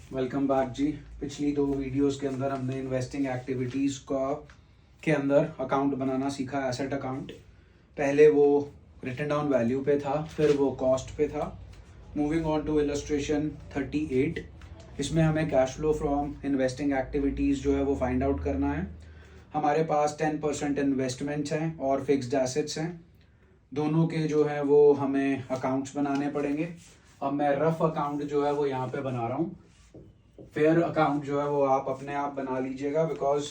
Welcome back जी। पिछली दो videos के अंदर हमने इन्वेस्टिंग एक्टिविटीज़ का के अंदर अकाउंट बनाना सीखा, एसेट अकाउंट। पहले वो रिटन डाउन वैल्यू पे था, फिर वो कॉस्ट पे था। मूविंग ऑन टू इलस्ट्रेशन 38, इसमें हमें cash flow from investing activities जो है वो फाइंड आउट करना है। हमारे पास 10% इन्वेस्टमेंट्स हैं और फिक्स्ड एसेट्स हैं, दोनों के जो है वो हमें अकाउंट्स बनाने पड़ेंगे। अब मैं रफ अकाउंट जो है वो यहाँ पे बना रहा हूँ। फेयर अकाउंट जो है वो आप अपने आप बना लीजिएगा, because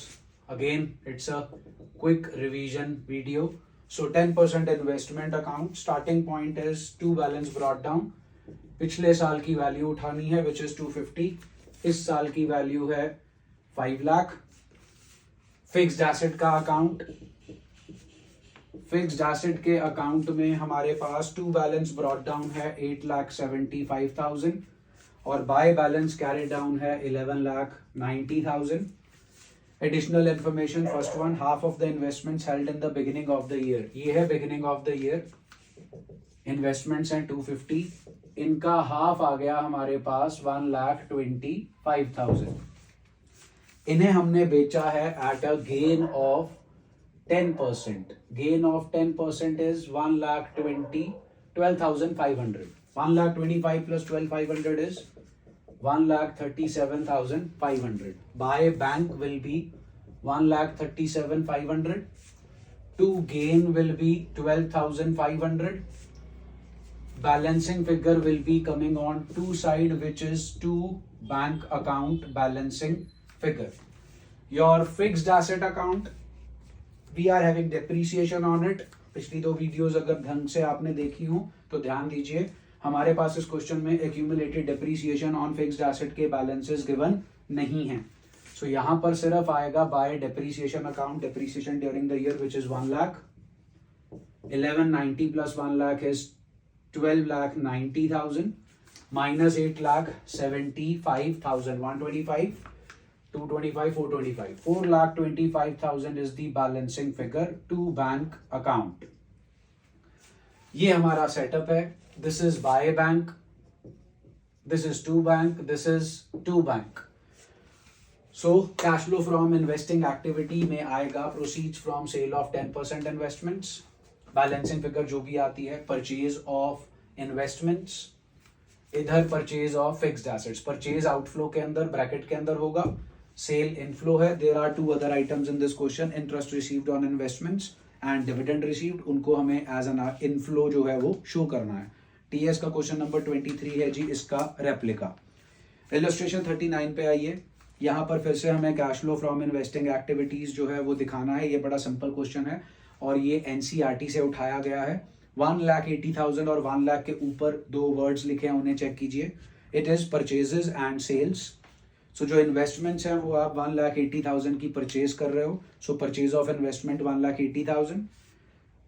again it's a quick revision video. So 10% investment account, starting point is to balance brought down. पिछले साल की वैल्यू उठानी है विच इज 250। इस साल की वैल्यू है 5 लाख। फिक्स्ड एसेट का अकाउंट, फिक्स्ड एसेट के अकाउंट में हमारे पास टू बैलेंस ब्रॉट डाउन है 8,75,000 और बाय बैलेंस कैरी डाउन है 11,90,000। Additional information, first one, half of the investments held in the beginning of the year. ये है beginning of the year, investments हैं 250, इनका हाफ आ गया हमारे पास 1,25,000। इन्हें हमने बेचा है at a gain of 10%। Gain of 10% is 1,12,500। 1,25,000 plus 12,500 is 1,37,500. Buy bank will be 1,37,500. To gain will be 12,500. Balancing figure will be coming on two side, which is two bank account balancing figure. Your fixed asset account, we are having depreciation on it. पिछली दो videos अगर ढंग से आपने देखी हो तो ध्यान दीजिए, हमारे पास इस क्वेश्चन में accumulated depreciation on fixed asset के बैलेंसेस गिवन नहीं है। सो यहाँ पर सिर्फ आएगा by depreciation account, depreciation during the year which is 1 lakh. 1190 plus 1 lakh is 12,90,000 minus 8,75,000, 125, 225, 425, 4,25,000 is the balancing figure to bank account. ये हमारा सेटअप है। This is buy bank, this is to bank, this is to bank. So cash flow from investing activity में आएगा proceeds from sale of 10% investments, balancing figure जो भी आती है, purchase of investments, इधर purchase of fixed assets, purchase outflow के अंदर bracket के अंदर होगा, सेल इनफ्लो है। There are two other items in this question, interest received on investments and dividend received, उनको हमें एज एन इनफ्लो जो है वो शो करना है। टीएस का क्वेश्चन नंबर 23 है जी, इसका रेप्लिका। इलस्ट्रेशन 39 पे आइए। यहाँ पर फिर से हमें cash flow from investing activities जो है वो दिखाना है। ये बड़ा सिंपल क्वेश्चन है और ये एनसीईआरटी से उठाया गया है। 1,80,000 और 1 लाख के ऊपर दो वर्ड्स लिखे हैं, उन्हें चेक कीजिए। It is purchases and sales. So जो इन्वेस्टमेंट्स हैं वो आप 1,80,000 की परचेज कर रहे हो। So purchase of investment 1,80,000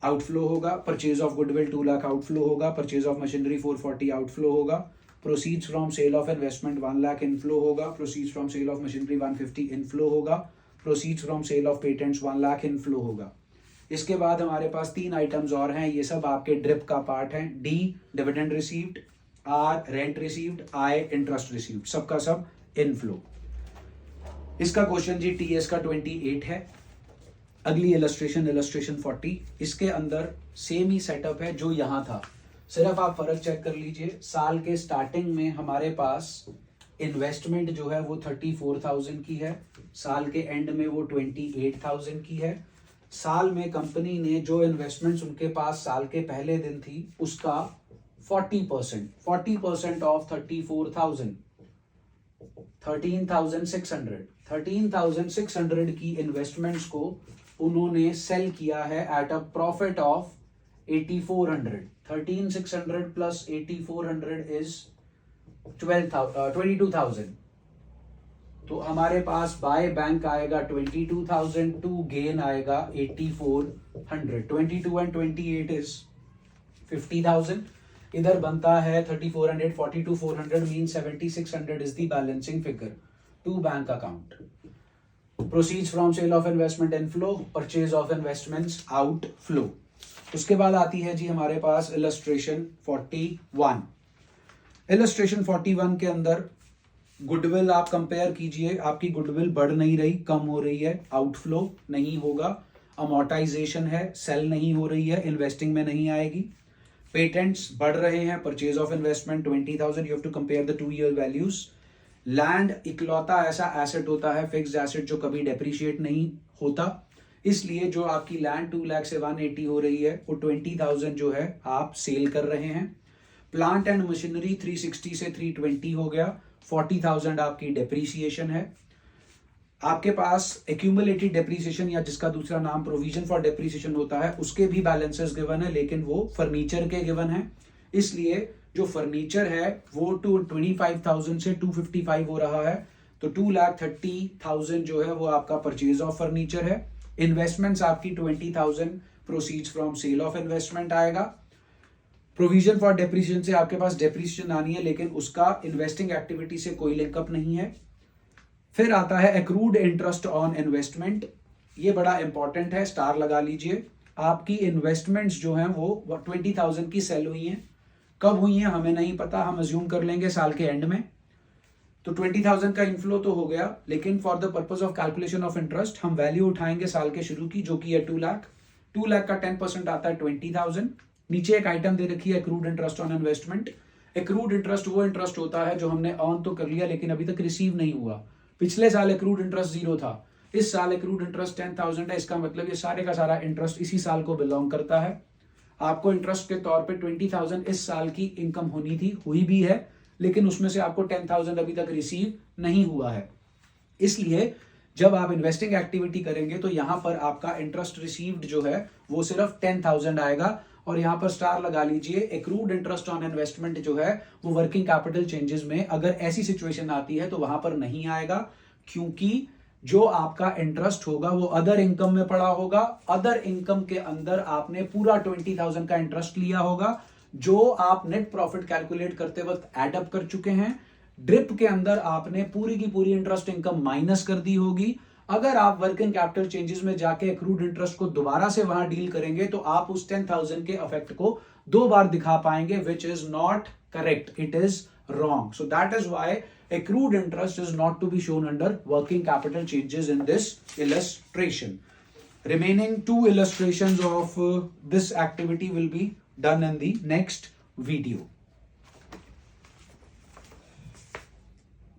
outflow होगा। Purchase of goodwill 2 lakh outflow होगा। परचेज ऑफ मशीनरी 440 आउटफ्लो होगा। Proceeds from sale of investment 1 lakh inflow होगा। Proceeds from sale of machinery 150 inflow होगा। Proceeds from sale of patents 1 lakh inflow होगा। इसके बाद हमारे पास 3 items और हैं, ये सब आपके ड्रिप का पार्ट है। D dividend received, R rent received, I interest received, सबका सब इनफ्लो। इसका क्वेश्चन जी टीएस का 28 है। अगली इलस्ट्रेशन 40, इसके अंदर सेम ही सेटअप है जो यहां था, सिर्फ आप फर्क चेक कर लीजिए। साल के स्टार्टिंग में हमारे पास इन्वेस्टमेंट जो है वो 34,000 की है, साल के एंड में वो 28,000 की है। साल में कंपनी ने जो इन्वेस्टमेंट्स उनके पास साल के पहले दिन थी उसका 40% ऑफ 34,000, 13,600 की इन्वेस्टमेंट्स को उन्होंने सेल किया है at a profit of 8,400। 13,600 plus 8,400 is 22,000। तो हमारे पास बाय बैंक आएगा 22,000, टू गेन आएगा 8,400। 22 एंड 28 इज 50,000। इधर बनता है 3,400, 42,400 mean 7,600 is the balancing figure to bank account. Proceeds from sale of investment inflow, purchase of investments outflow. उसके बाद आती है जी हमारे पास इलस्ट्रेशन 41। इलस्ट्रेशन 41 के अंदर गुडविल आप कंपेयर कीजिए, आपकी गुडविल बढ़ नहीं रही, कम हो रही है, आउटफ्लो नहीं होगा, अमोर्टाइजेशन है, सेल नहीं हो रही है, इन्वेस्टिंग में नहीं आएगी, पेटेंट्स बढ़ रहे हैं, purchase of investment 20,000, you have to compare the 2 year values. Land इकलौता ऐसा एसेट होता है, फिक्स्ड एसेट, जो कभी डेप्रिशिएट नहीं होता, इसलिए जो आपकी लैंड 2 लाख से 180 हो रही है, वो 20,000 जो है आप सेल कर रहे हैं। प्लांट एंड मशीनरी 360 से 320 हो गया, 40,000 आपकी डेप्रीसिएशन है। आपके पास एक्यूमुलेटेड डेप्रीसिएशन या जिसका दूसरा नाम प्रोविजन फॉर डेप्रीसिएशन होता है, उसके भी बैलेंसेस गिवन है, लेकिन वो फर्नीचर के गिवन है, इसलिए जो फर्नीचर है वो 25,000 से 255 हो रहा है, तो 2,30,000 जो है वो आपका परचेज ऑफ फर्नीचर है। इन्वेस्टमेंट्स आपकी 20,000 proceeds from sale of investment आएगा। प्रोविजन फॉर डेप्रीसिएशन से आपके पास डेप्रीसिएशन आनी है, लेकिन उसका इन्वेस्टिंग एक्टिविटी से कोई लिंकअप नहीं है। फिर आता है एक्रूड इंटरेस्ट ऑन इन्वेस्टमेंट, ये बड़ा इंपॉर्टेंट है, स्टार लगा लीजिए। आपकी इन्वेस्टमेंट्स जो हैं वो 20,000 की सेल हुई हैं, कब हुई हैं हमें नहीं पता, हम अज्यूम कर लेंगे साल के एंड में। तो 20,000 का इनफ्लो तो हो गया, लेकिन for the purpose of calculation of interest हम वैल्यू उठाएंगे साल के शुरू की, जो कि है 2 लाख। 2 लाख का 10% आता है 20,000। नीचे एक आइटम दे रखी है accrued interest on investment. Accrued interest वो इंटरेस्ट होता है जो हमने अर्न तो कर लिया लेकिन अभी तक रिसीव नहीं हुआ। पिछले साल एक्रूड इंटरेस्ट 0 था, इस साल एक्रूड इंटरेस्ट 10,000 है, इसका मतलब ये सारे का सारा इंटरेस्ट इसी साल को बिलोंग करता है। आपको इंटरेस्ट के तौर पे 20,000 इस साल की इनकम होनी थी, हुई भी है, लेकिन उसमें से आपको 10,000 अभी तक रिसीव नहीं हुआ है। इसलिए जब आप इन्वेस्टिंग एक्टिविटी करेंगे तो यहां पर आपका इंटरेस्ट रिसीव्ड जो है वो सिर्फ 10,000 आएगा, और यहां पर स्टार लगा लीजिए। एक्रूड इंटरेस्ट ऑन इन्वेस्टमेंट जो है वो वर्किंग कैपिटल चेंजेस में अगर ऐसी सिचुएशन आती है तो वहां पर नहीं आएगा, क्योंकि जो आपका इंटरेस्ट होगा वो अदर इनकम में पड़ा होगा। अदर इनकम के अंदर आपने पूरा 20,000 का इंटरेस्ट लिया होगा, जो आप नेट प्रॉफिट कैलकुलेट करते वक्त एड अप कर चुके हैं। ड्रिप के अंदर आपने पूरी की पूरी इंटरेस्ट इनकम माइनस कर दी होगी। अगर आप वर्किंग कैपिटल चेंजेस में जाके एक्रूड इंटरेस्ट को दोबारा से वहां डील करेंगे तो आप उस 10,000 के इफेक्ट को 2 बार दिखा पाएंगे, which is not correct, it is wrong. So that is why accrued interest is not to be shown under working capital changes in this illustration. Remaining 2 illustrations of this activity will be done in the next video.